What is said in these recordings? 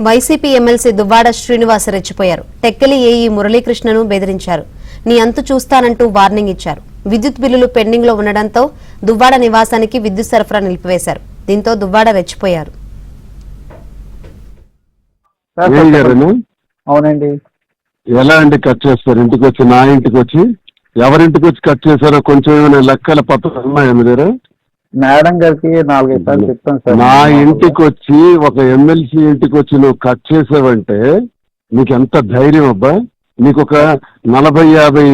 YCP MLC Duvvada Srinivas రెచ్చిపోయారు. Tekkali AE మురళీకృష్ణను బెదిరించారు. నీ అంతు చూస్తానంటూ వార్నింగ్ ఇచ్చారు. విద్యుత్ బిల్లులు పెండింగ్ లో ఉండడంతో దువ్వాడ నివాసానికి విద్యుత్ సరఫరా నిలిపివేశారు. దీంతో దువ్వాడ రెచ్చిపోయారు. అవునండి. ఎలా అండి కట్ చేస్తారు? ఇంటికి వచ్చి, నా ఇంటికి వచ్చి, ఎవరింటికి వచ్చి కట్ చేశారో కొంచెం ఏమైనా లెక్కల పత్రాలు ఉన్నాయా మీ దగ్గర? మేడం గారికి 4-5 సార్లు చెప్తాను సార్. నా ఇంటికి వచ్చి ఒక ఎమ్మెల్సీ ఇంటికి వచ్చి నువ్వు కట్ చేసావంటే నీకు ఎంత ధైర్యం అబ్బా? నీకు ఒక 40-50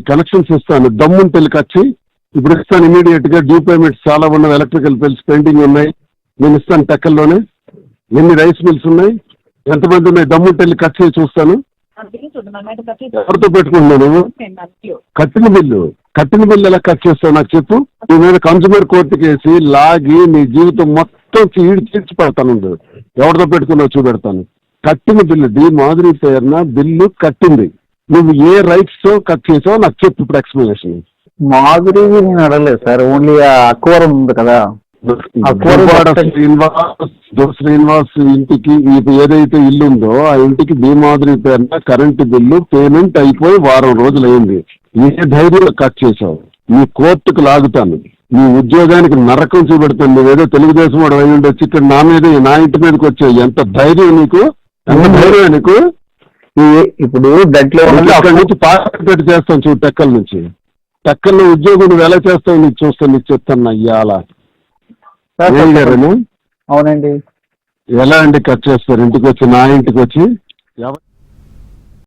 కనెక్షన్స్ ఇస్తాను, దమ్ముంటే కట్ చేయి. ఇప్పుడు ఇస్తాను ఇమీడియట్ గా. డ్యూ పేమెంట్స్ చాలా ఉన్నవి, ఎలక్ట్రికల్ బిల్స్ పెండింగ్ ఉన్నాయి, నేను ఇస్తాను. టెక్కల్లోనే ఎన్ని రైస్ మిల్స్ ఉన్నాయి, ఎంతమంది ఉన్నాయి, దమ్ముంటే కట్ చేయి చూస్తాను. ఎవరితో పెట్టుకుంటున్నావు నువ్వు? కట్టిన బిల్లు ఎలా కట్ చేస్తావు నాకు చెప్పు. నీ మీద కన్స్యూమర్ కోర్టుకి వేసి లాగి నీ జీవితం మొత్తం చీడ్చి పెడతాను. ఎవరితో పెట్టుకున్నావు చూపెడతాను. కట్టిన బిల్లు డి మాధురి పేరున బిల్లు కట్టింది. నువ్వు ఏ రైట్స్ తో కట్ చేసావు నాకు చెప్పు ఇప్పుడు ఎక్స్ప్లెనేషన్. మాధురి నేను అడగలేదు సార్, ఓన్లీ అక్వరం ఉంది కదా, శ్రీనివాస్ ఇంటికి ఏదైతే ఇల్లు ఉందో ఆ ఇంటికి భీమాధురి పేరున కరెంటు బిల్లు పేమెంట్ అయిపోయి వారం రోజులు అయింది. ఏ ధైర్యంలో కట్ చేసావు? నీ కోర్టుకు లాగుతాను, నీ ఉద్యోగానికి నరకం చూపెడతాను. నువ్వేదో తెలుగుదేశం వాడు అయి ఉండొచ్చి ఇక్కడ నా మీద, నా ఇంటి మీదకి వచ్చావు. ఎంత ధైర్యం నీకు, ఎంత ధైర్యం నీకు? ఇప్పుడు దాంట్లో అక్కడి నుంచి పార్టీ చేస్తాను చూడు. టెక్కల నుంచి, టెక్కల్లో ఉద్యోగం నువ్వు ఎలా చేస్తావు నీకు చూస్తాను, నీకు చెప్తాను అయ్యాలా. అవునండి. ఎలా అండి కట్ చేస్తారు? ఇంటికి వచ్చి, నా ఇంటికి వచ్చి